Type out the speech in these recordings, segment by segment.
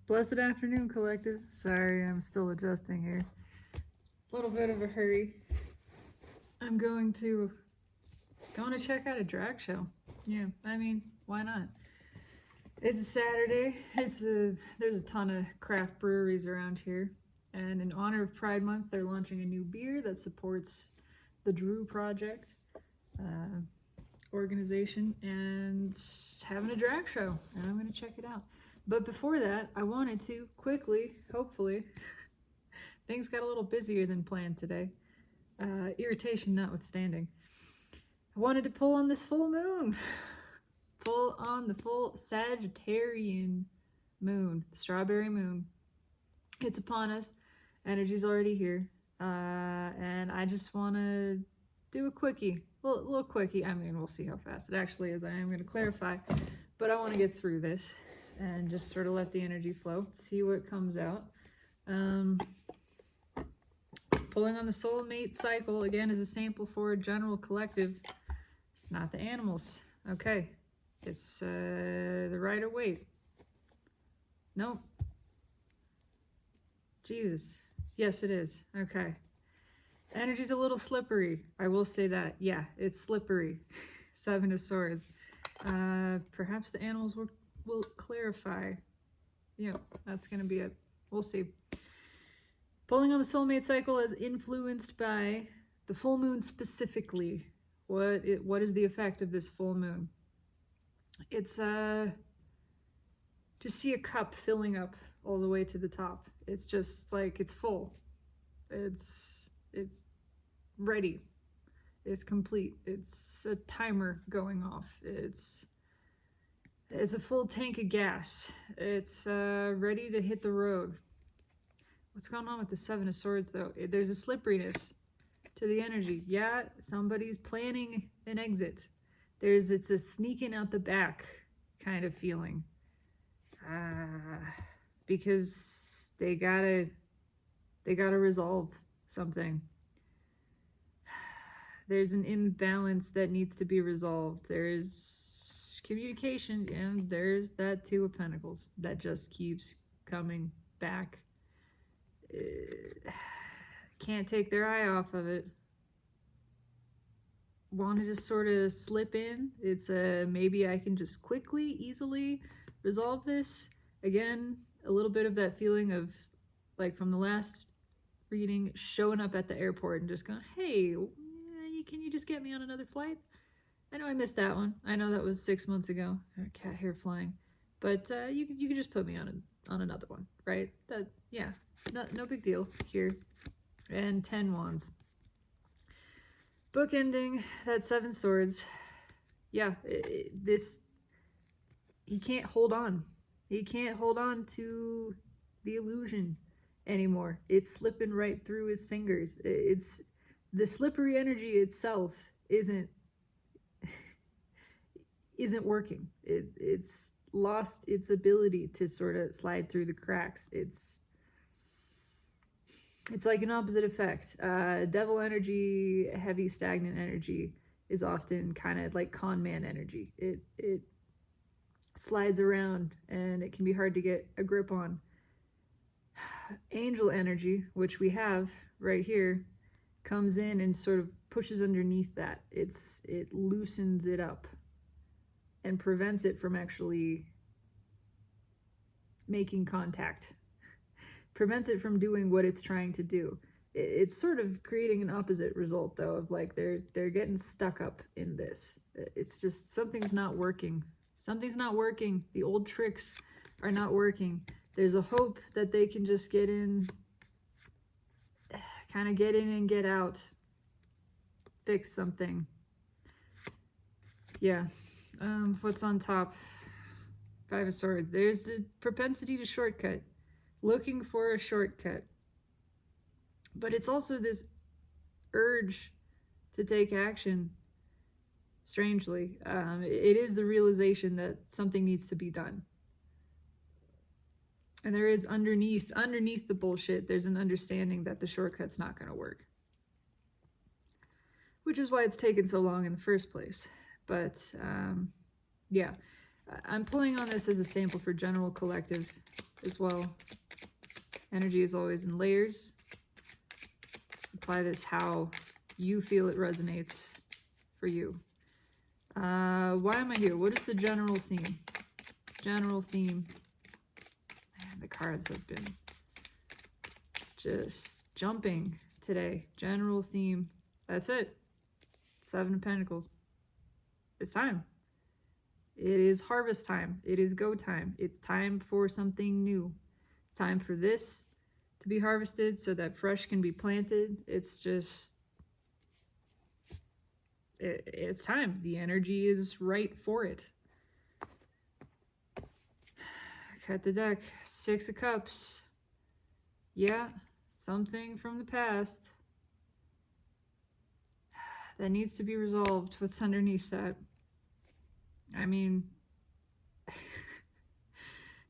Blessed afternoon, collective. Sorry, I'm still adjusting here. A little bit of a hurry. I'm going to check out a drag show. Yeah, I mean, why not? It's a Saturday. There's a ton of craft breweries around here, and in honor of Pride Month, they're launching a new beer that supports the Drew Project organization and having a drag show, and I'm going to check it out. But before that, I wanted to quickly, hopefully, things got a little busier than planned today, irritation notwithstanding. I wanted to pull on this full moon, pull on the full Sagittarian moon, the strawberry moon. It's upon us, energy's already here, and I just want to do a quickie, little quickie. I mean, we'll see how fast it actually is. I am going to clarify, but I want to get through this and just sort of let the energy flow, see what comes out. Pulling on the Soulmate Cycle, again, is a sample for a general collective. It's not the animals. Okay. It's the Rider-Waite. Nope. Jesus. Yes, it is. Okay. Energy's a little slippery. I will say that. Yeah, it's slippery. Seven of Swords. Perhaps the animals will clarify. Yep, that's going to be it. We'll see. Pulling on the Soulmate Cycle is influenced by the full moon specifically. What is the effect of this full moon? It's just see a cup filling up all the way to the top. It's just like it's full. It's ready. It's complete. It's a timer going off. It's a full tank of gas. It's ready to hit the road. What's going on with the Seven of Swords, though? There's a slipperiness to the energy. Yeah, somebody's planning an exit. It's a sneaking out the back kind of feeling. Because they gotta resolve something. There's an imbalance that needs to be resolved. There's communication, and there's that Two of Pentacles that just keeps coming back. Can't take their eye off of it. Want to just sort of slip in. It's maybe I can just quickly, easily resolve this. Again, a little bit of that feeling of, like from the last reading, showing up at the airport and just going, hey, can you just get me on another flight? I know I missed that one. I know that was 6 months ago. Cat hair flying. But you could just put me on another one, right? Yeah, no big deal here. And 10 wands. Bookending that Seven Swords. Yeah, he can't hold on. He can't hold on to the illusion anymore. It's slipping right through his fingers. It's the slippery energy itself isn't working. It's lost its ability to sort of slide through the cracks. It's like an opposite effect. Devil energy, heavy stagnant energy is often kind of like con man energy. It slides around and it can be hard to get a grip on. Angel energy, which we have right here, comes in and sort of pushes underneath that. It loosens it up and prevents it from actually making contact. Prevents it from doing what it's trying to do. It's sort of creating an opposite result, though, of like they're getting stuck up in this. It's just something's not working. Something's not working. The old tricks are not working. There's a hope that they can just get in, kind of get in and get out, fix something. Yeah. What's on top? Five of Swords. There's the propensity to shortcut. Looking for a shortcut. But it's also this urge to take action, strangely. It is the realization that something needs to be done. And there is underneath the bullshit, there's an understanding that the shortcut's not going to work. Which is why it's taken so long in the first place. But, yeah. I'm pulling on this as a sample for general collective. as well. Energy is always in layers. Apply this how you feel it resonates for you. Why am I here? What is the general theme? General theme. Man, the cards have been just jumping today. General theme. That's it. 7 of Pentacles. It's time. It is harvest time. It is go time. It's time for something new. It's time for this to be harvested so that fresh can be planted. It's just, it's time. The energy is right for it. Cut the deck. 6 of Cups. Yeah, something from the past that needs to be resolved. What's underneath that? I mean,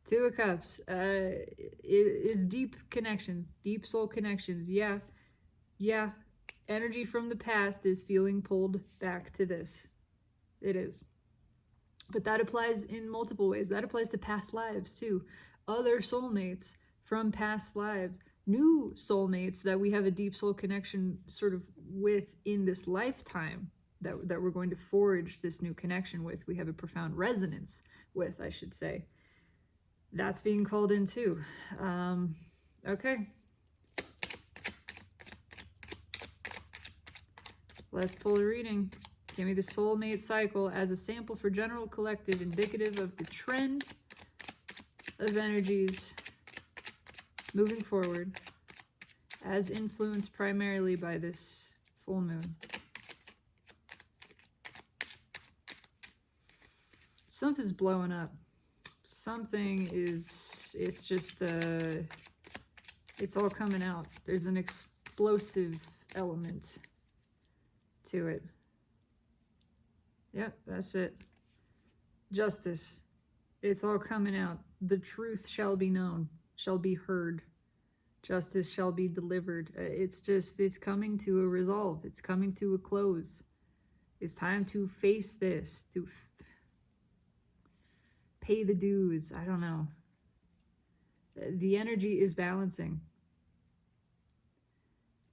2 of Cups. It's deep connections, deep soul connections. Yeah. Energy from the past is feeling pulled back to this. It is. But that applies in multiple ways. That applies to past lives too. Other soulmates from past lives. New soulmates that we have a deep soul connection sort of with in this lifetime. That we're going to forge this new connection with. We have a profound resonance with, I should say. That's being called in too. Okay. Let's pull a reading. Give me the Soulmate Cycle as a sample for general collective, indicative of the trend of energies moving forward, as influenced primarily by this full moon. Something's blowing up. Something is, it's just, it's all coming out. There's an explosive element to it. Yep, that's it. Justice. It's all coming out. The truth shall be known, shall be heard. Justice shall be delivered. It's just, it's coming to a resolve. It's coming to a close. It's time to face this, to pay the dues. I don't know. The energy is balancing.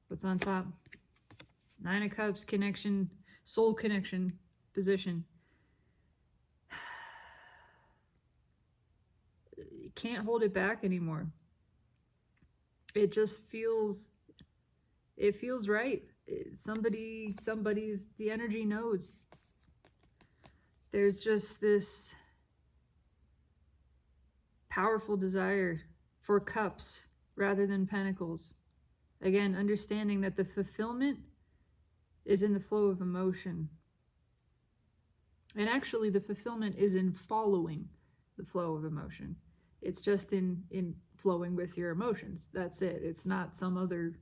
What's on top? 9 of Cups, connection, soul connection, position. You can't hold it back anymore. It just feels, it feels right. Somebody's, the energy knows. There's just this powerful desire for cups rather than pentacles. Again, understanding that the fulfillment is in the flow of emotion. And actually the fulfillment is in following the flow of emotion. It's just in flowing with your emotions. That's it. It's not some other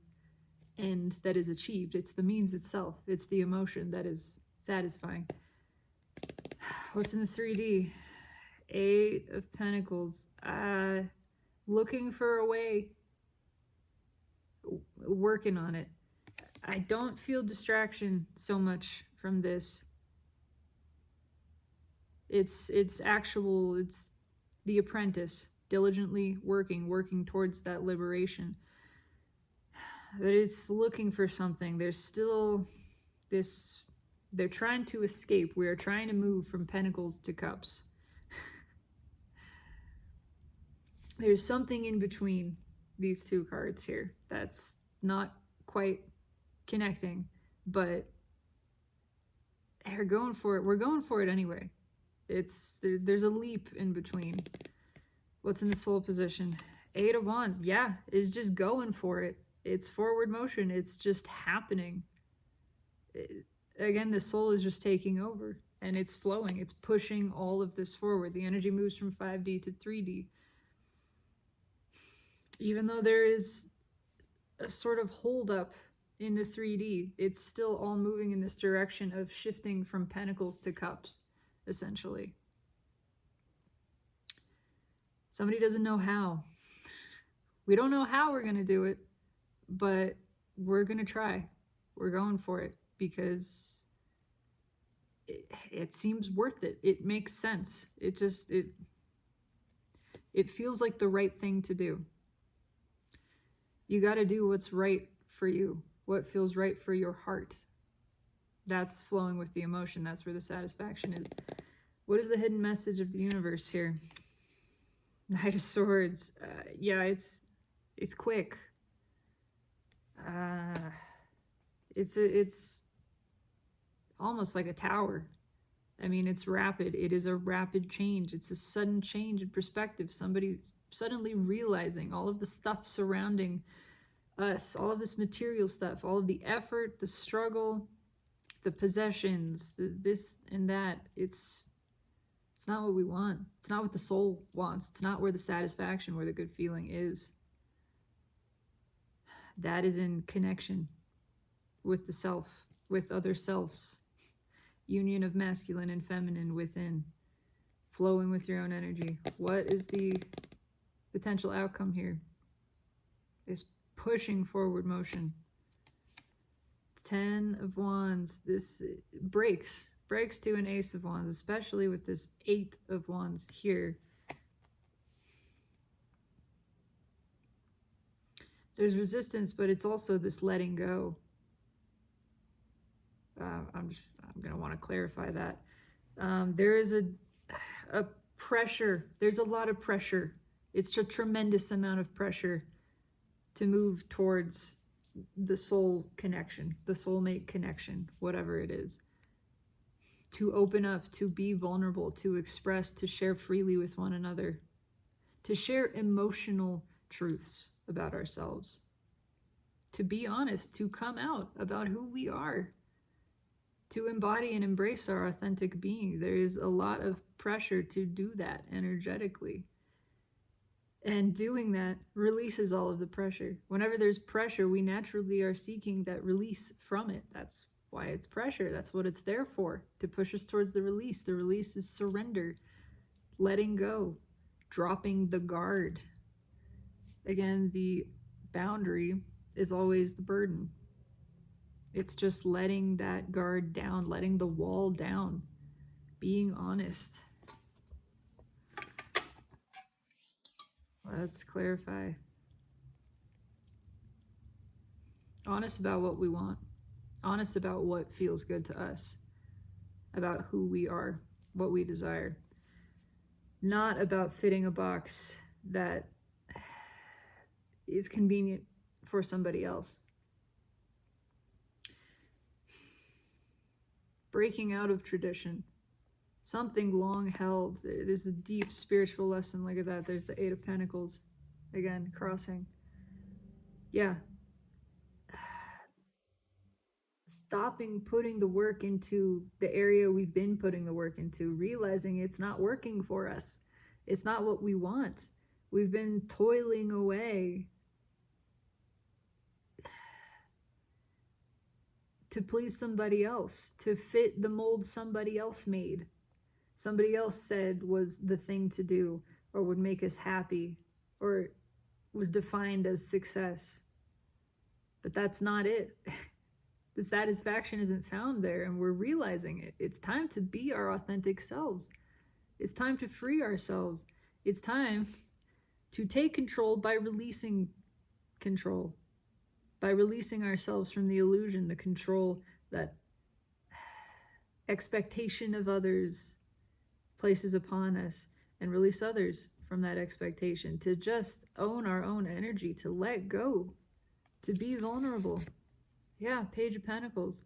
end that is achieved. It's the means itself. It's the emotion that is satisfying. What's in the 3D? 8 of Pentacles. Looking for a way. Working on it. I don't feel distraction so much from this. It's the apprentice diligently working towards that liberation. But it's looking for something. There's still this, they're trying to escape. We are trying to move from Pentacles to Cups. There's something in between these 2 cards here that's not quite connecting, but they're going for it. We're going for it anyway. There's a leap in between. What's in the soul position? 8 of Wands. Yeah, it's just going for it. It's forward motion. It's just happening. Again, the soul is just taking over and it's flowing. It's pushing all of this forward. The energy moves from 5D to 3D. Even though there is a sort of holdup in the 3D, it's still all moving in this direction of shifting from Pentacles to Cups, essentially. Somebody doesn't know how. We don't know how we're going to do it, but we're going to try. We're going for it because it seems worth it. It makes sense. It It feels like the right thing to do. You got to do what's right for you, what feels right for your heart. That's flowing with the emotion. That's where the satisfaction is. What is the hidden message of the universe here? Knight of Swords. Yeah, it's quick. It's almost like a tower. I mean, it's rapid. It is a rapid change. It's a sudden change in perspective. Somebody's suddenly realizing all of the stuff surrounding us, all of this material stuff, all of the effort, the struggle, the possessions, this and that. It's not what we want. It's not what the soul wants. It's not where the satisfaction, where the good feeling is. That is in connection with the self, with other selves. Union of masculine and feminine within. Flowing with your own energy. What is the potential outcome here? This pushing forward motion. 10 of Wands. This breaks to an Ace of Wands, especially with this 8 of Wands here. There's resistance, but it's also this letting go. I'm going to want to clarify that. There is a pressure. There's a lot of pressure. It's a tremendous amount of pressure to move towards the soul connection, the soulmate connection, whatever it is. To open up, to be vulnerable, to express, to share freely with one another, to share emotional truths about ourselves, to be honest, to come out about who we are, to embody and embrace our authentic being. There is a lot of pressure to do that energetically. And doing that releases all of the pressure. Whenever there's pressure, we naturally are seeking that release from it. That's why it's pressure. That's what it's there for, to push us towards the release. The release is surrender, letting go, dropping the guard. Again, the boundary is always the burden. It's just letting that guard down, letting the wall down, being honest. Let's clarify. Honest about what we want. Honest about what feels good to us. About who we are, what we desire. Not about fitting a box that is convenient for somebody else. Breaking out of tradition. Something long held. There's a deep spiritual lesson. Look at that. There's the 8 of Pentacles. Again, crossing. Yeah. Stopping putting the work into the area we've been putting the work into. Realizing it's not working for us. It's not what we want. We've been toiling away to please somebody else. To fit the mold somebody else made. Somebody else said was the thing to do, or would make us happy, or was defined as success. But that's not it. The satisfaction isn't found there, and we're realizing it. It's time to be our authentic selves. It's time to free ourselves. It's time to take control by releasing control. By releasing ourselves from the illusion, the control, that expectation of others places upon us, and release others from that expectation, to just own our own energy, to let go, to be vulnerable. Yeah, Page of Pentacles.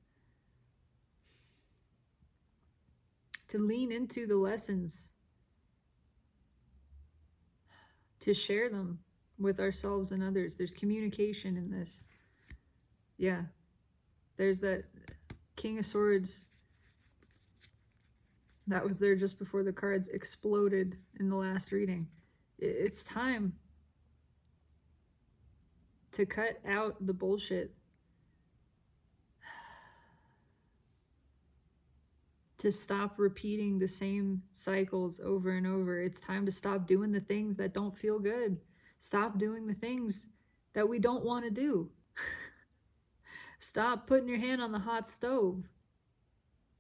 To lean into the lessons, to share them with ourselves and others. There's communication in this. Yeah, there's that King of Swords that was there just before the cards exploded in the last reading. It's time to cut out the bullshit. To stop repeating the same cycles over and over. It's time to stop doing the things that don't feel good. Stop doing the things that we don't want to do. Stop putting your hand on the hot stove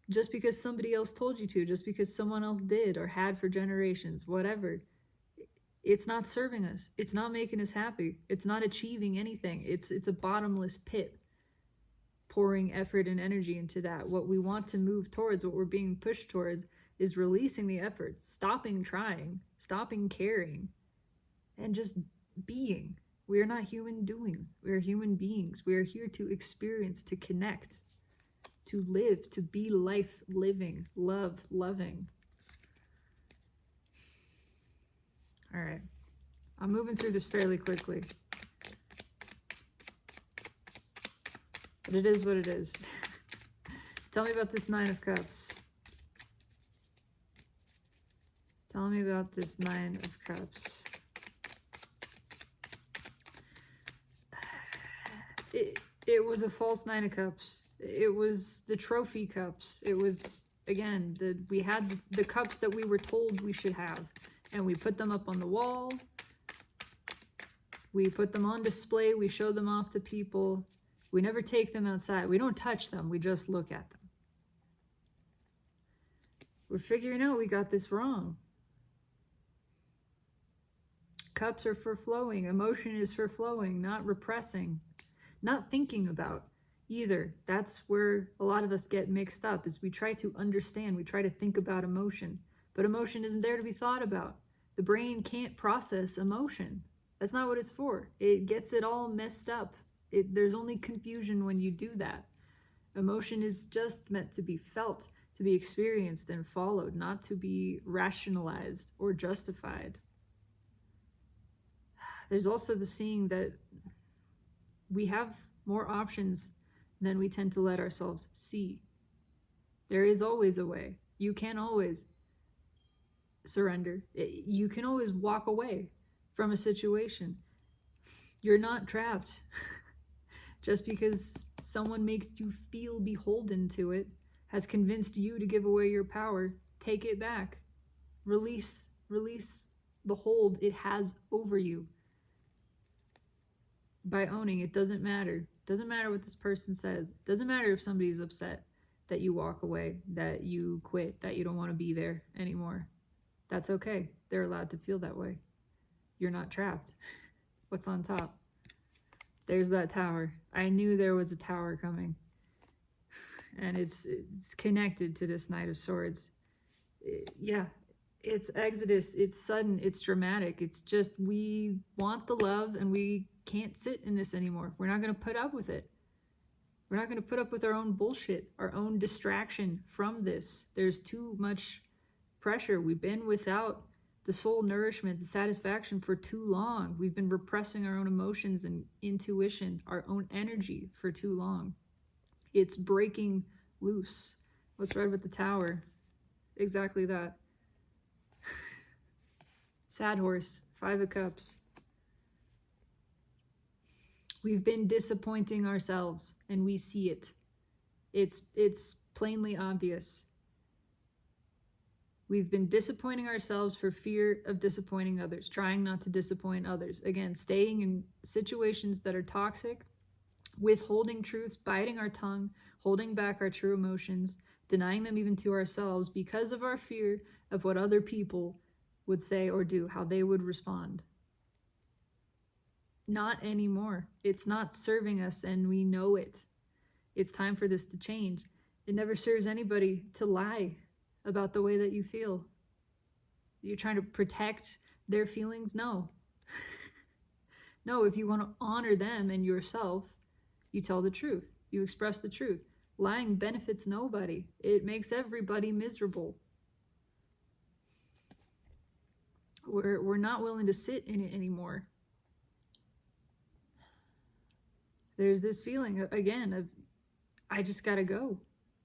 just because somebody else told you to, just because someone else did or had for generations, whatever. It's not serving us. It's not making us happy. It's not achieving anything. It's a bottomless pit. Pouring effort and energy into that. What we want to move towards, what we're being pushed towards, is releasing the effort, stopping trying, stopping caring, and just being. We are not human doings. We are human beings. We are here to experience, to connect, to live, to be life living, love loving. All right. I'm moving through this fairly quickly. But it is what it is. Tell me about this Nine of Cups. Tell me about this Nine of Cups. It was a false Nine of Cups. It was the trophy cups. It was, again, we had the cups that we were told we should have. And we put them up on the wall. We put them on display. We show them off to people. We never take them outside. We don't touch them. We just look at them. We're figuring out we got this wrong. Cups are for flowing. Emotion is for flowing, not repressing, not thinking about either. That's where a lot of us get mixed up, is we try to understand. We try to think about emotion. But emotion isn't there to be thought about. The brain can't process emotion. That's not what it's for. It gets it all messed up. There's only confusion when you do that. Emotion is just meant to be felt, to be experienced and followed, not to be rationalized or justified. There's also the seeing that we have more options than we tend to let ourselves see. There is always a way. You can always surrender. You can always walk away from a situation. You're not trapped. Just because someone makes you feel beholden to it, has convinced you to give away your power, take it back. Release the hold it has over you. By owning it. Doesn't matter. Doesn't matter what this person says. Doesn't matter if somebody's upset that you walk away, that you quit, that you don't want to be there anymore. That's okay. They're allowed to feel that way. You're not trapped. What's on top? There's that tower. I knew there was a tower coming. And it's connected to this Knight of Swords. Yeah, it's exodus. It's sudden. It's dramatic. It's just we want the love and we can't sit in this anymore. We're not going to put up with it. We're not going to put up with our own bullshit, our own distraction from this. There's too much pressure. We've been without the soul nourishment, the satisfaction for too long. We've been repressing our own emotions and intuition, our own energy for too long. It's breaking loose. What's right with the tower? Exactly that. Sad horse, Five of Cups. We've been disappointing ourselves and we see it. It's plainly obvious. We've been disappointing ourselves for fear of disappointing others, trying not to disappoint others. Again, staying in situations that are toxic, withholding truths, biting our tongue, holding back our true emotions, denying them even to ourselves because of our fear of what other people would say or do, how they would respond. Not anymore. It's not serving us and we know it. It's time for this to change. It never serves anybody to lie about the way that you feel. You're trying to protect their feelings? No. No, if you want to honor them and yourself, you tell the truth. You express the truth. Lying benefits nobody. It makes everybody miserable. We're not willing to sit in it anymore. There's this feeling, again, of I just gotta go.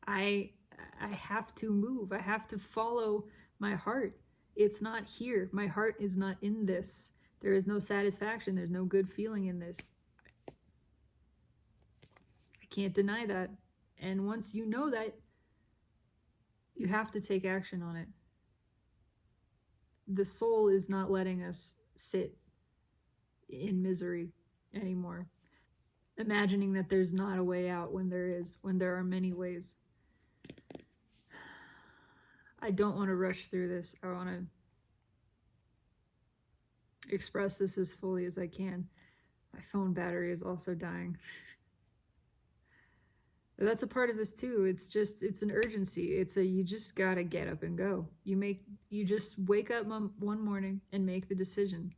I have to move. I have to follow my heart. It's not here. My heart is not in this. There is no satisfaction. There's no good feeling in this. I can't deny that. And once you know that, you have to take action on it. The soul is not letting us sit in misery anymore. Imagining that there's not a way out when there is, when there are many ways. I don't want to rush through this. I want to express this as fully as I can. My phone battery is also dying. But that's a part of this too. It's just, it's an urgency. It's a, you just gotta get up and go. You just wake up one morning and make the decision.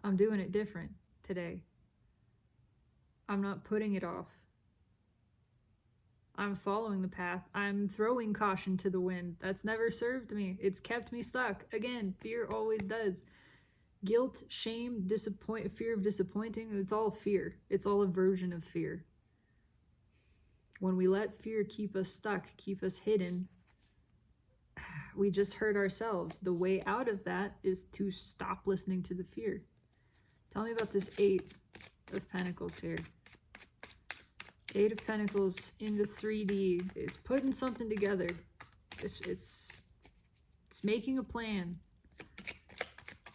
I'm doing it different today. I'm not putting it off. I'm following the path. I'm throwing caution to the wind. That's never served me. It's kept me stuck. Again, fear always does. Guilt, shame, fear of disappointing, it's all fear. It's all a version of fear. When we let fear keep us stuck, keep us hidden, we just hurt ourselves. The way out of that is to stop listening to the fear. Tell me about this 8 of Pentacles here. 8 of Pentacles in the 3D is putting something together. It's making a plan.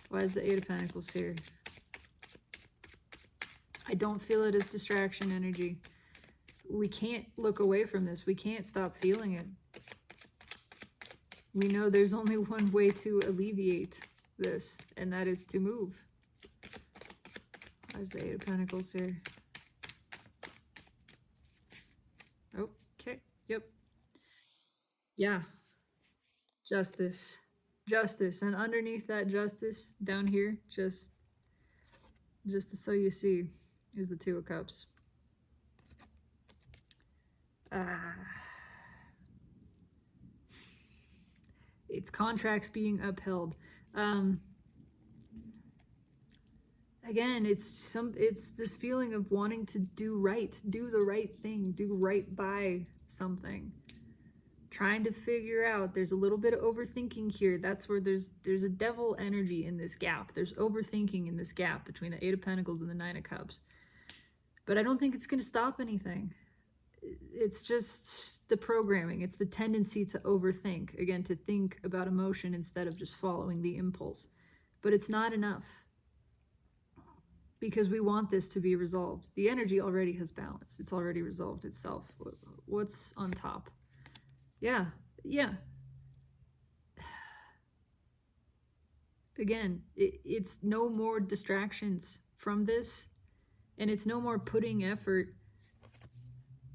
Why is the 8 of Pentacles here? I don't feel it as distraction energy. We can't look away from this. We can't stop feeling it. We know there's only one way to alleviate this, and that is to move. Why is the 8 of Pentacles here? Okay, yep. Yeah. Justice. Justice. And underneath that justice, down here, just so you see, is the 2 of Cups. It's contracts being upheld. Again, it's this feeling of wanting to do right, do the right thing, do right by something. Trying to figure out, there's a little bit of overthinking here. That's where there's a devil energy in this gap. There's overthinking in this gap between the 8 of Pentacles and the 9 of Cups. But I don't think it's going to stop anything. It's just the programming. It's the tendency to overthink. Again, to think about emotion instead of just following the impulse. But it's not enough. Because we want this to be resolved. The energy already has balance. It's already resolved itself. What's on top? Yeah. Again, it's no more distractions from this. And it's no more putting effort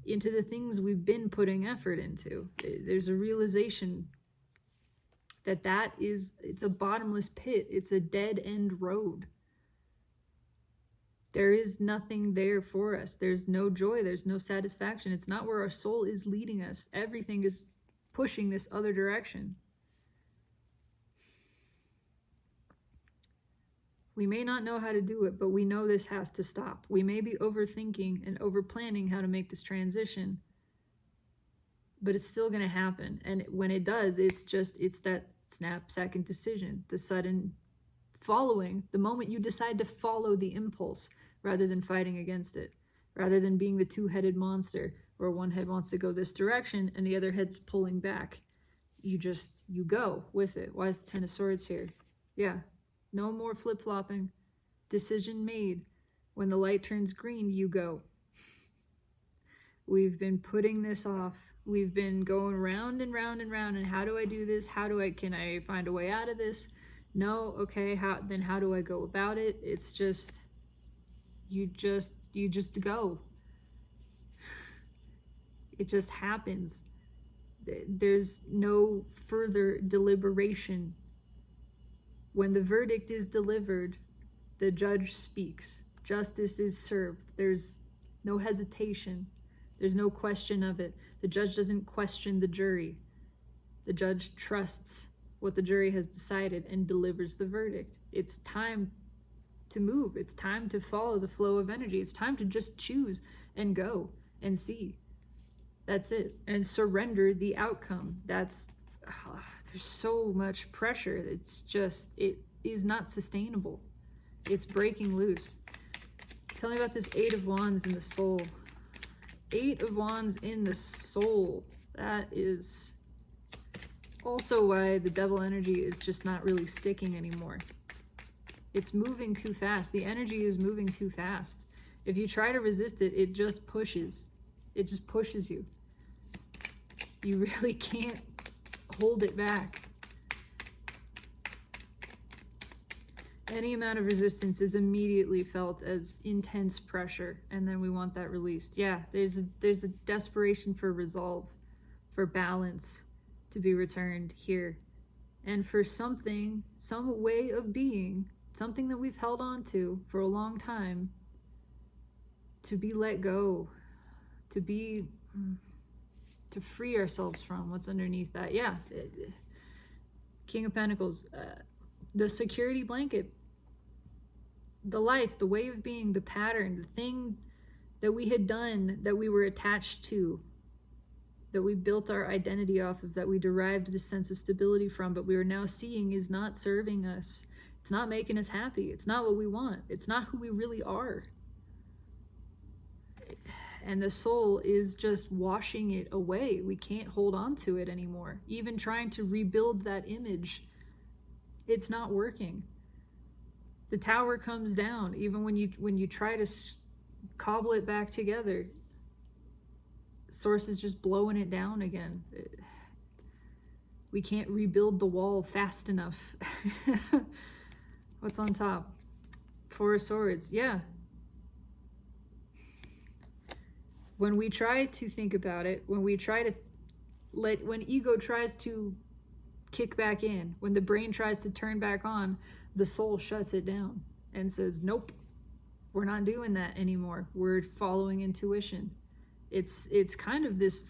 into the things we've been putting effort into. There's a realization that it's a bottomless pit. It's a dead end road. There is nothing there for us. There's no joy. There's no satisfaction. It's not where our soul is leading us. Everything is pushing this other direction. We may not know how to do it, but we know this has to stop. We may be overthinking and overplanning how to make this transition, but it's still going to happen. And when it does, it's that snap-second decision, the sudden following, the moment you decide to follow the impulse rather than fighting against it, rather than being the two-headed monster where one head wants to go this direction and the other head's pulling back. You go with it. Why is the 10 of Swords here? Yeah. No more flip-flopping. Decision made. When the light turns green, you go. We've been putting this off. We've been going round and round and round. And how do I do this? Can I find a way out of this? No. Okay. How do I go about it? It's just, you just go. It just happens. There's no further deliberation. When the verdict is delivered, the judge speaks. Justice is served. There's no hesitation. There's no question of it. The judge doesn't question the jury. The judge trusts what the jury has decided and delivers the verdict. It's time to move. It's time to follow the flow of energy. It's time to just choose and go and see. That's it. And surrender the outcome. There's so much pressure. It is not sustainable. It's breaking loose. Tell me about this 8 of Wands in the soul. 8 of Wands in the soul. That is also why the devil energy is just not really sticking anymore. It's moving too fast. The energy is moving too fast. If you try to resist it, it just pushes. It just pushes you. You really can't hold it back. Any amount of resistance is immediately felt as intense pressure, and then we want that released. Yeah, there's a desperation for resolve, for balance to be returned here, and for something, some way of being, something that we've held on to for a long time, to be let go, to free ourselves from what's underneath that. Yeah, King of Pentacles, the security blanket, the life, the way of being, the pattern, the thing that we had done, that we were attached to, that we built our identity off of, that we derived this sense of stability from, but we are now seeing is not serving us. It's not making us happy. It's not what we want. It's not who we really are. And the soul is just washing it away. We can't hold on to it anymore. Even trying to rebuild that image, it's not working. The tower comes down. Even when you try to cobble it back together, Source is just blowing it down again. We can't rebuild the wall fast enough. What's on top? Four of Swords. Yeah. When we try to think about it, when we try to when ego tries to kick back in, when the brain tries to turn back on, the soul shuts it down and says, nope, we're not doing that anymore. We're following intuition. It's kind of this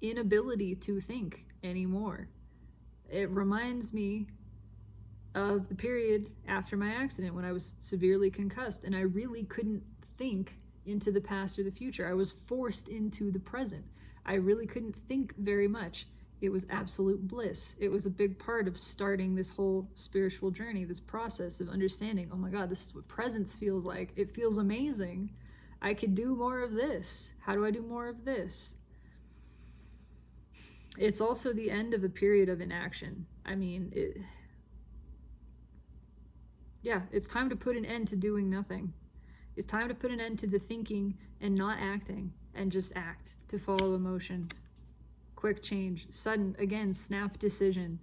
inability to think anymore. It reminds me of the period after my accident when I was severely concussed and I really couldn't think into the past or the future. I was forced into the present. I really couldn't think very much. It was absolute bliss. It was a big part of starting this whole spiritual journey, this process of understanding, oh my God, this is what presence feels like. It feels amazing. I could do more of this. How do I do more of this? It's also the end of a period of inaction. I mean, it's time to put an end to doing nothing. It's time to put an end to the thinking and not acting, and just act, to follow emotion. Quick change, sudden, again, snap decision.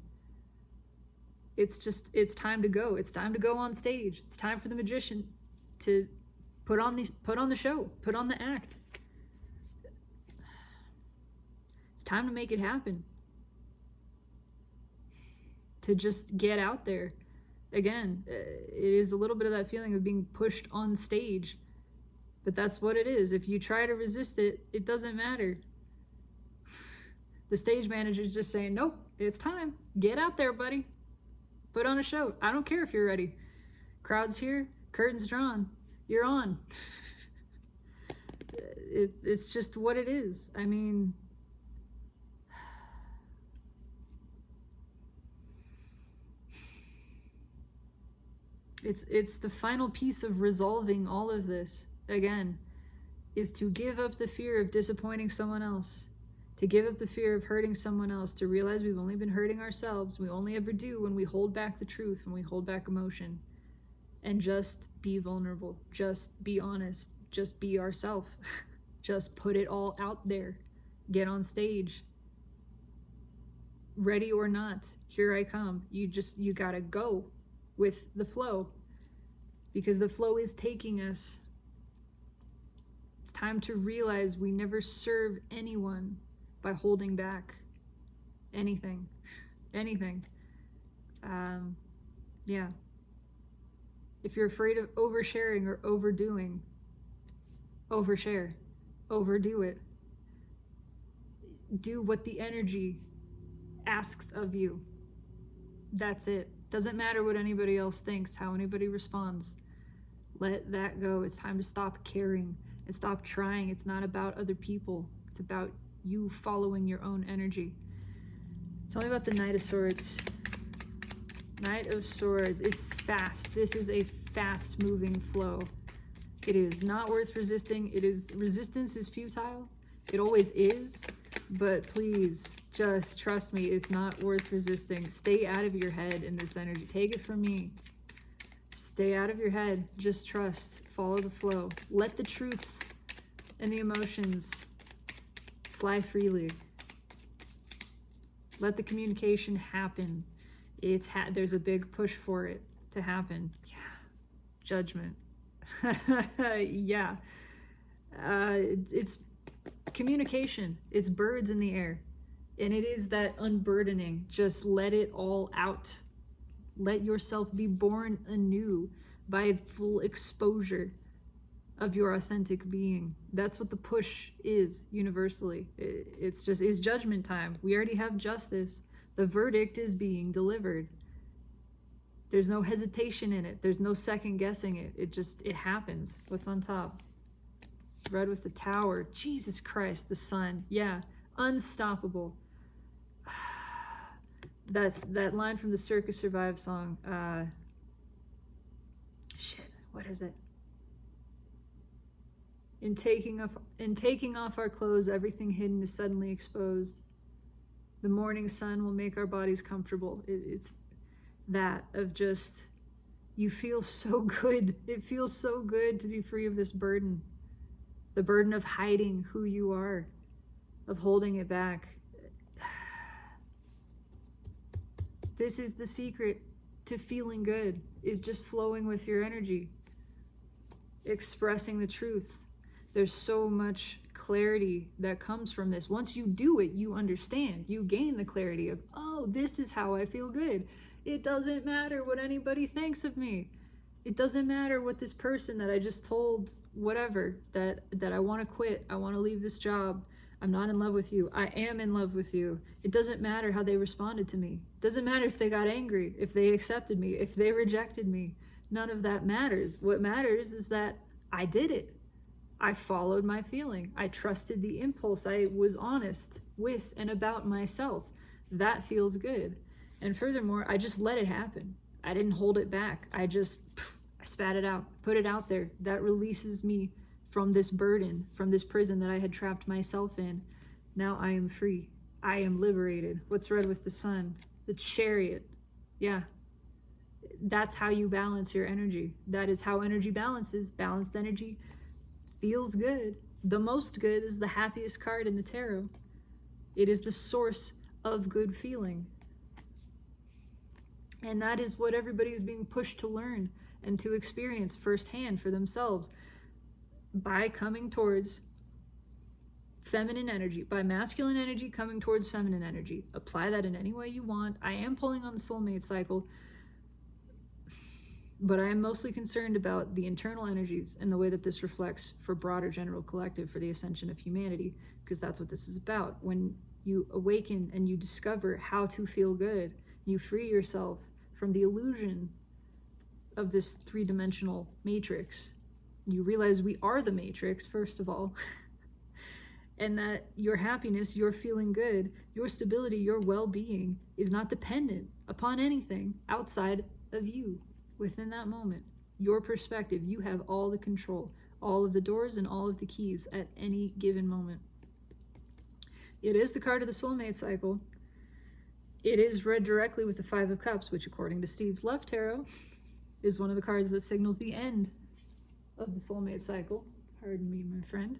It's time to go. It's time to go on stage. It's time for the magician to put on the show, put on the act. It's time to make it happen. To just get out there. Again, it is a little bit of that feeling of being pushed on stage, but that's what it is. If you try to resist it, it doesn't matter. The stage manager is just saying, nope, it's time. Get out there, buddy. Put on a show. I don't care if you're ready. Crowd's here, curtains drawn, you're on. It's just what it is. I mean, it's the final piece of resolving all of this, again, is to give up the fear of disappointing someone else, to give up the fear of hurting someone else, to realize we've only been hurting ourselves. We only ever do when we hold back the truth, when we hold back emotion, and just be vulnerable, just be honest, just be ourselves. Just put it all out there. Get on stage. Ready or not, here I come. You gotta go with the flow, because the flow is taking us. It's time to realize we never serve anyone by holding back anything. Yeah. If you're afraid of oversharing or overdoing, overshare, overdo it. Do what the energy asks of you. That's it. Doesn't matter what anybody else thinks, how anybody responds. Let that go. It's time to stop caring and stop trying. It's not about other people. It's about you following your own energy. Tell me about the Knight of Swords. Knight of Swords. It's fast. This is a fast moving flow. It is not worth resisting. Resistance is futile. It always is. But please, just trust me, it's not worth resisting. Stay out of your head in this energy. Take it from me. Stay out of your head. Just trust. Follow the flow. Let the truths and the emotions fly freely. Let the communication happen. There's a big push for it to happen. Yeah. Judgment. Yeah. It's communication. It's birds in the air. And it is that unburdening. Just let it all out. Let yourself be born anew by full exposure of your authentic being. That's what the push is universally. It's judgment time. We already have justice. The verdict is being delivered. There's no hesitation in it. There's no second guessing it. It happens. What's on top? Red with the tower. Jesus Christ, the sun. Yeah, unstoppable. That's that line from the Circus Survive song. Shit, what is it? In taking off our clothes, everything hidden is suddenly exposed. The morning sun will make our bodies comfortable. It's that of just, you feel so good. It feels so good to be free of this burden. The burden of hiding who you are, of holding it back. This is the secret to feeling good, is just flowing with your energy, expressing the truth. There's so much clarity that comes from this. Once you do it, you understand. You gain the clarity of, oh, this is how I feel good. It doesn't matter what anybody thinks of me. It doesn't matter what this person that I just told, whatever, that I want to quit, I want to leave this job, I'm not in love with you, I am in love with you. It doesn't matter how they responded to me. It doesn't matter if they got angry, if they accepted me, if they rejected me. None of that matters. What matters is that I did it. I followed my feeling. I trusted the impulse. I was honest with and about myself. That feels good. And furthermore, I just let it happen. I didn't hold it back. I spat it out, put it out there. That releases me from this burden, from this prison that I had trapped myself in. Now I am free. I am liberated. What's red with the sun? The Chariot. Yeah. That's how you balance your energy. That is how energy balances. Balanced energy feels good. The most good is the happiest card in the tarot. It is the source of good feeling. And that is what everybody is being pushed to learn and to experience firsthand for themselves by coming towards feminine energy, by masculine energy coming towards feminine energy. Apply that in any way you want. I am pulling on the soulmate cycle, but I am mostly concerned about the internal energies and the way that this reflects for broader general collective, for the ascension of humanity, because that's what this is about. When you awaken and you discover how to feel good, you free yourself from the illusion of this three-dimensional matrix. You realize we are the matrix, first of all, and that your happiness, your feeling good, your stability, your well-being is not dependent upon anything outside of you. Within that moment, your perspective, you have all the control, all of the doors and all of the keys at any given moment. It is the card of the soulmate cycle. It is read directly with the Five of Cups, which according to Steve's Love Tarot is one of the cards that signals the end of the soulmate cycle. Pardon me, my friend.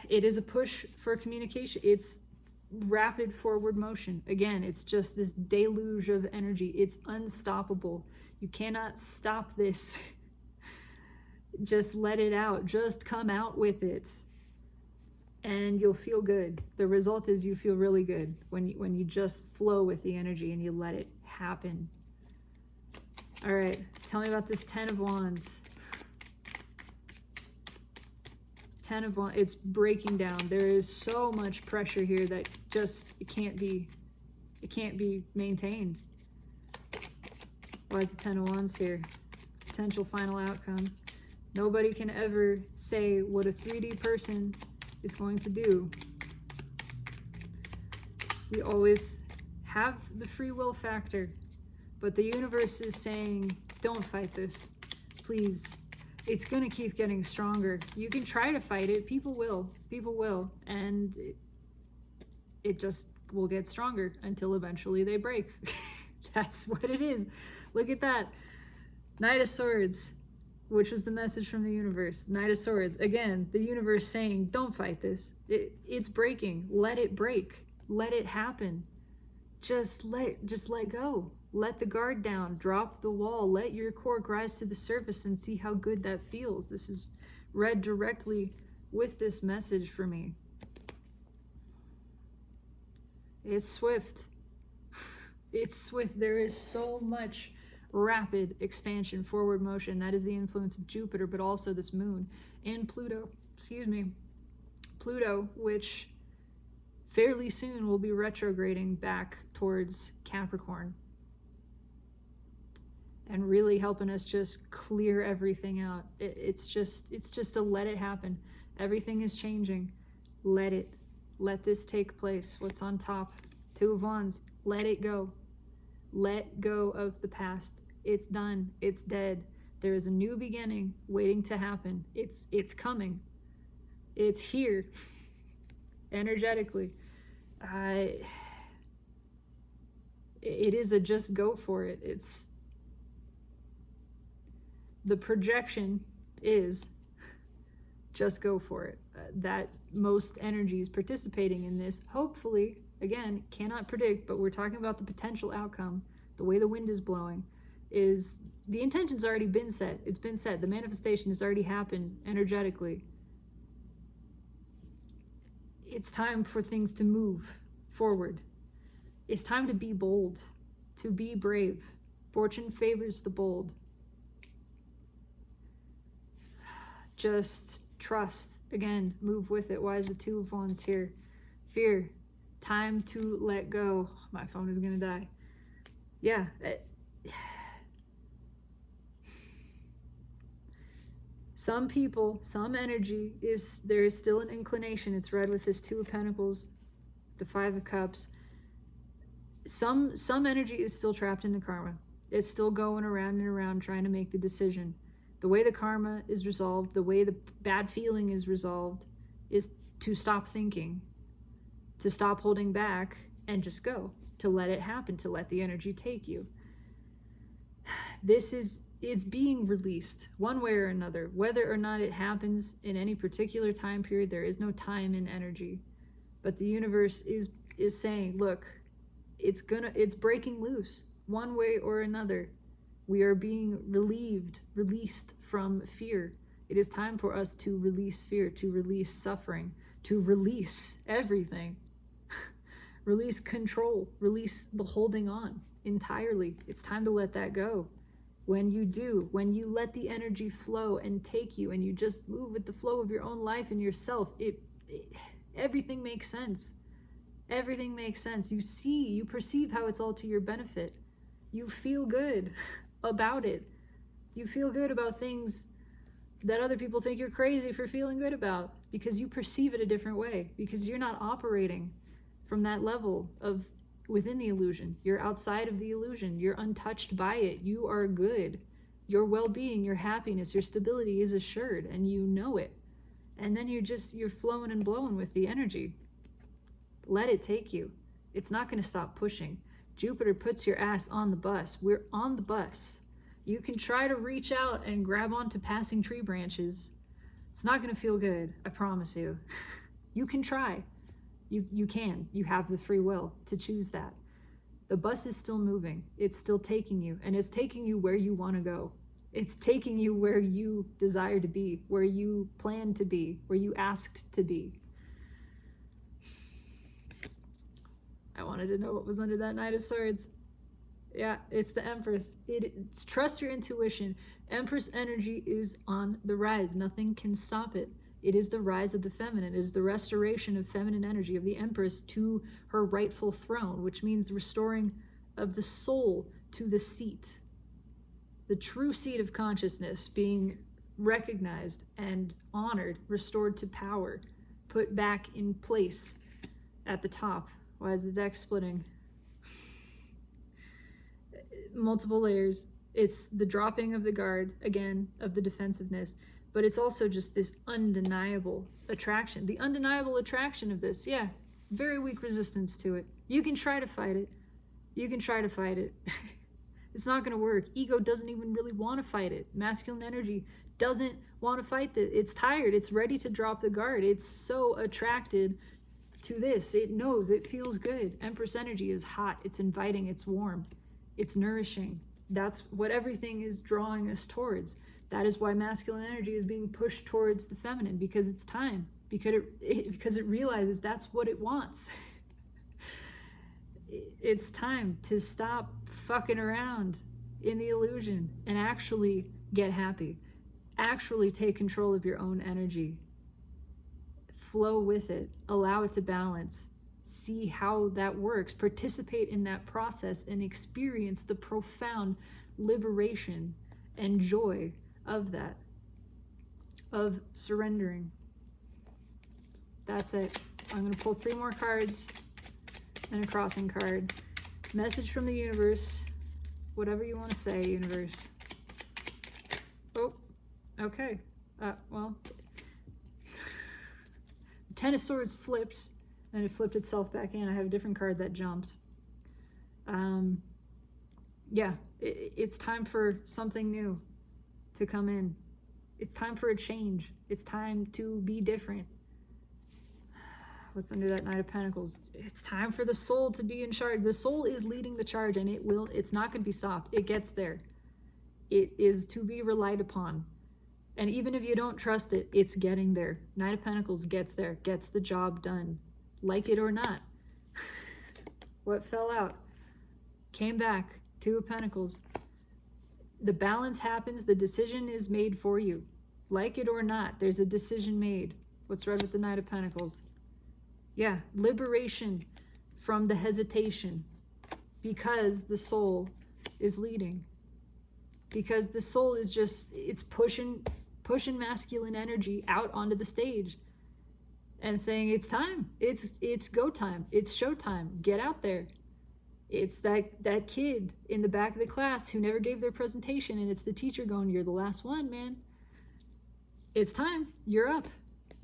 It is a push for communication. It's rapid forward motion. Again, it's just this deluge of energy. It's unstoppable. You cannot stop this. Just let it out. Just come out with it. And you'll feel good. The result is you feel really good when you just flow with the energy and you let it happen. All right, tell me about this 10 of Wands. 10 of Wands, it's breaking down. There is so much pressure here that just, it can't be maintained. Why is the 10 of Wands here? Potential final outcome. Nobody can ever say what a 3D person is going to do. We always have the free will factor, but the universe is saying, don't fight this, please. It's gonna keep getting stronger. You can try to fight it, people will, and it just will get stronger until eventually they break. That's what it is. Look at that. Knight of Swords, which was the message from the universe. Knight of Swords, again, the universe saying, don't fight this. It's breaking. Let it break. Let it happen. Just let go. Let the guard down, drop the wall, let your core rise to the surface and see how good that feels. This is read directly with this message for me. It's swift. It's swift. There is so much rapid expansion, forward motion. That is the influence of Jupiter, but also this moon and Pluto, Pluto, which fairly soon will be retrograding back towards Capricorn and really helping us just clear everything out. It's just to let it happen. Everything is changing. Let this take place. What's on top? Two of Wands. Let it go. Let go of the past. It's done. It's dead. There is a new beginning waiting to happen. It's coming. It's here. Energetically. It is a just go for it. It's the projection is just go for it. That most energies participating in this, hopefully, again, cannot predict, but we're talking about the potential outcome, the way the wind is blowing, is the intention's already been set. It's been set. The manifestation has already happened energetically. It's time for things to move forward. It's time to be bold, to be brave. Fortune favors the bold. Just trust. Again, move with it. Why is the Two of Wands here? Fear. Time to let go. My phone is going to die. Yeah. Some people, some energy there is still an inclination. It's read with this Two of Pentacles, the Five of Cups. Some energy is still trapped in the karma. It's still going around and around trying to make the decision. The way the karma is resolved, the way the bad feeling is resolved, is to stop thinking, to stop holding back and just go, to let it happen, to let the energy take you. It's being released one way or another. Whether or not it happens in any particular time period, there is no time in energy. But the universe is saying, look, it's breaking loose one way or another. We are being released from fear. It is time for us to release fear, to release suffering, to release everything. Release control, release the holding on entirely. It's time to let that go. When you do, when you let the energy flow and take you and you just move with the flow of your own life and yourself, everything makes sense. Everything makes sense. You perceive how it's all to your benefit. You feel good about it. You feel good about things that other people think you're crazy for feeling good about, because you perceive it a different way, because you're not operating from that level of within the illusion. You're outside of the illusion. You're untouched by it. You are good. Your well-being, your happiness, your stability is assured, and you know it. And then you're flowing and blowing with the energy. Let it take you. It's not going to stop pushing. Jupiter puts your ass on the bus. We're on the bus. You can try to reach out and grab onto passing tree branches. It's not going to feel good, I promise you. You can try. You can. You have the free will to choose that. The bus is still moving. It's still taking you, and it's taking you where you want to go. It's taking you where you desire to be, where you plan to be, where you asked to be. I wanted to know what was under that Knight of Swords. Yeah, it's the Empress. It's trust your intuition. Empress energy is on the rise. Nothing can stop it. It is the rise of the feminine. It is the restoration of feminine energy, of the Empress to her rightful throne, which means restoring of the soul to the seat. The true seat of consciousness being recognized and honored, restored to power, put back in place at the top. Why is the deck splitting? Multiple layers. It's the dropping of the guard, again, of the defensiveness, but it's also just this undeniable attraction. The undeniable attraction of this, yeah, very weak resistance to it. You can try to fight it. You can try to fight it. It's not going to work. Ego doesn't even really want to fight it. Masculine energy doesn't want to fight it. It's tired. It's ready to drop the guard. It's so attracted to this. It knows. It feels good. Empress energy is hot. It's inviting. It's warm. It's nourishing. That's what everything is drawing us towards. That is why masculine energy is being pushed towards the feminine, because it's time, because it realizes that's what it wants. It's time to stop fucking around in the illusion and actually get happy. Actually take control of your own energy. Flow with it. Allow it to balance. See how that works. Participate in that process and experience the profound liberation and joy of that, of surrendering. That's it. I'm going to pull 3 more cards and a crossing card. Message from the universe. Whatever you want to say, universe. Oh, okay. Well, the Ten of Swords flipped, and it flipped itself back in. I have a different card that jumped. Yeah, it's time for something new to come in. It's time for a change. It's time to be different. What's under that Knight of Pentacles? It's time for the soul to be in charge. The soul is leading the charge, and it's not going to be stopped. It gets there. It is to be relied upon. And even if you don't trust it, it's getting there. Knight of Pentacles gets there, gets the job done. Like it or not. What fell out? Came back. 2 of Pentacles. The balance happens. The decision is made for you. Like it or not, there's a decision made. What's right with the Knight of Pentacles? Yeah, liberation from the hesitation, because the soul is leading. Because the soul is just, it's pushing masculine energy out onto the stage and saying, it's time. It's go time. It's show time. Get out there. It's that kid in the back of the class who never gave their presentation, and it's the teacher going, you're the last one, man. It's time. You're up.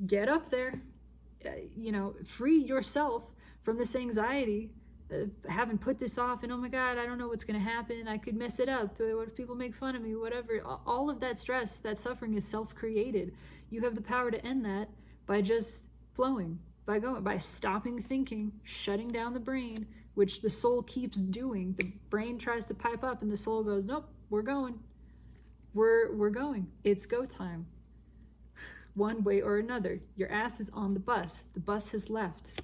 Get up there. Free yourself from this anxiety, having put this off, and oh my God, I don't know what's going to happen. I could mess it up. What if people make fun of me? Whatever. All of that stress, that suffering is self-created. You have the power to end that by just flowing, by stopping thinking, shutting down the brain, which the soul keeps doing. The brain tries to pipe up, and the soul goes, nope, we're going. We're going. It's go time. One way or another. Your ass is on the bus. The bus has left.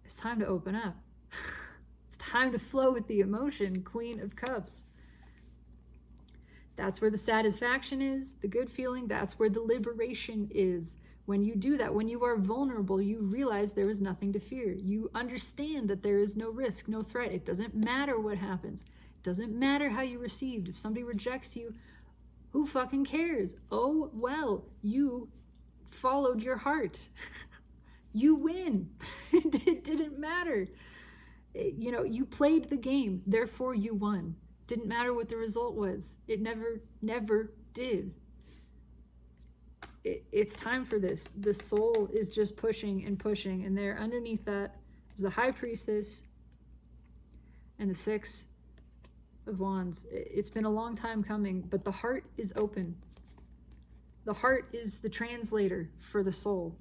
It's time to open up. It's time to flow with the emotion. Queen of Cups. That's where the satisfaction is, the good feeling. That's where the liberation is. When you do that, when you are vulnerable, you realize there is nothing to fear. You understand that there is no risk, no threat. It doesn't matter what happens. It doesn't matter how you received. If somebody rejects you, who fucking cares? Oh, well, you followed your heart. You win. It didn't matter. You played the game, therefore you won. Didn't matter what the result was. It never did. It's time for this. The soul is just pushing and pushing, and there underneath that is the High Priestess and the 6 of Wands. It's been a long time coming, but the heart is open. The heart is the translator for the soul.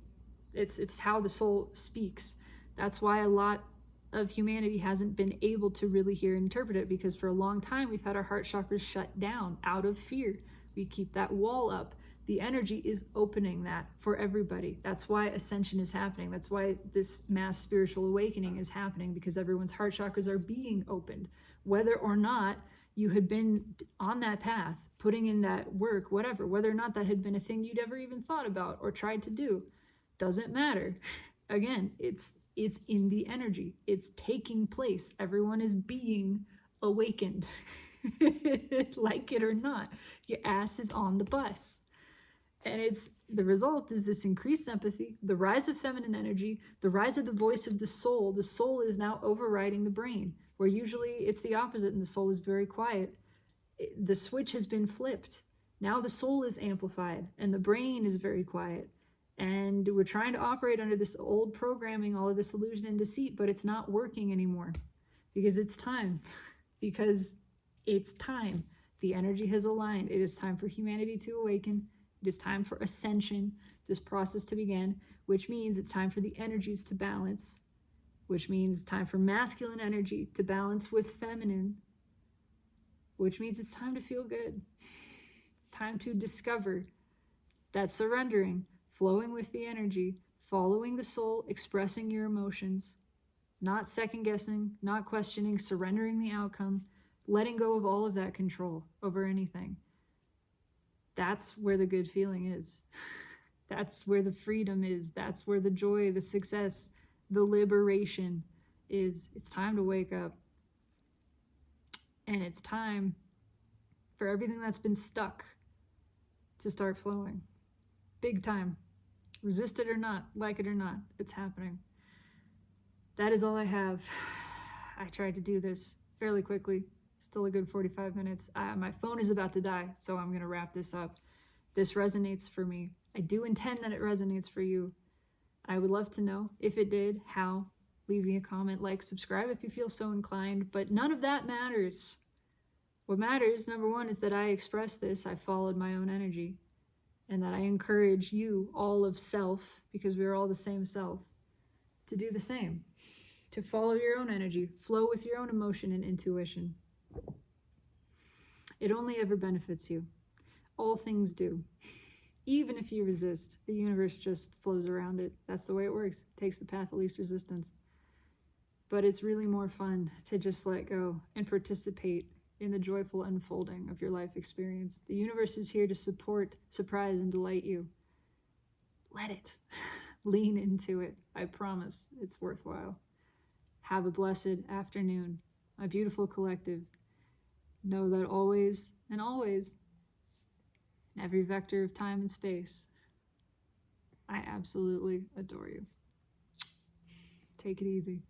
It's how the soul speaks. That's why a lot of humanity hasn't been able to really hear and interpret it, because for a long time we've had our heart chakras shut down out of fear. We keep that wall up. The energy is opening that for everybody. That's why ascension is happening. That's why this mass spiritual awakening is happening, because everyone's heart chakras are being opened. Whether or not you had been on that path, putting in that work, whatever, whether or not that had been a thing you'd ever even thought about or tried to do, doesn't matter. Again, it's in the energy. It's taking place. Everyone is being awakened. Like it or not, your ass is on the bus. And the result is this increased empathy, the rise of feminine energy, the rise of the voice of the soul. The soul is now overriding the brain, where usually it's the opposite and the soul is very quiet. The switch has been flipped. Now the soul is amplified and the brain is very quiet. And we're trying to operate under this old programming, all of this illusion and deceit, but it's not working anymore, because it's time. Because it's time. The energy has aligned. It is time for humanity to awaken. It is time for ascension, this process to begin, which means it's time for the energies to balance. which means time for masculine energy to balance with feminine, which means it's time to feel good. It's time to discover that surrendering, flowing with the energy, following the soul, expressing your emotions, not second guessing, not questioning, surrendering the outcome, letting go of all of that control over anything. That's where the good feeling is. That's where the freedom is. That's where the joy, the success, the liberation is. It's time to wake up. And it's time for everything that's been stuck to start flowing. Big time. Resist it or not, like it or not, it's happening. That is all I have. I tried to do this fairly quickly. Still a good 45 minutes. My phone is about to die, so I'm going to wrap this up. This resonates for me. I do intend that it resonates for you. I would love to know if it did, how. Leave me a comment, like, subscribe if you feel so inclined, but none of that matters. What matters, number one, is that I expressed this, I followed my own energy, and that I encourage you, all of self, because we're all the same self, to do the same, to follow your own energy, flow with your own emotion and intuition. It only ever benefits you. All things do. Even if you resist, the universe just flows around it. That's the way it works. It takes the path of least resistance. But it's really more fun to just let go and participate in the joyful unfolding of your life experience. The universe is here to support, surprise, and delight you. Let it. Lean into it. I promise it's worthwhile. Have a blessed afternoon. My beautiful collective. Know that always and always, in every vector of time and space, I absolutely adore you. Take it easy.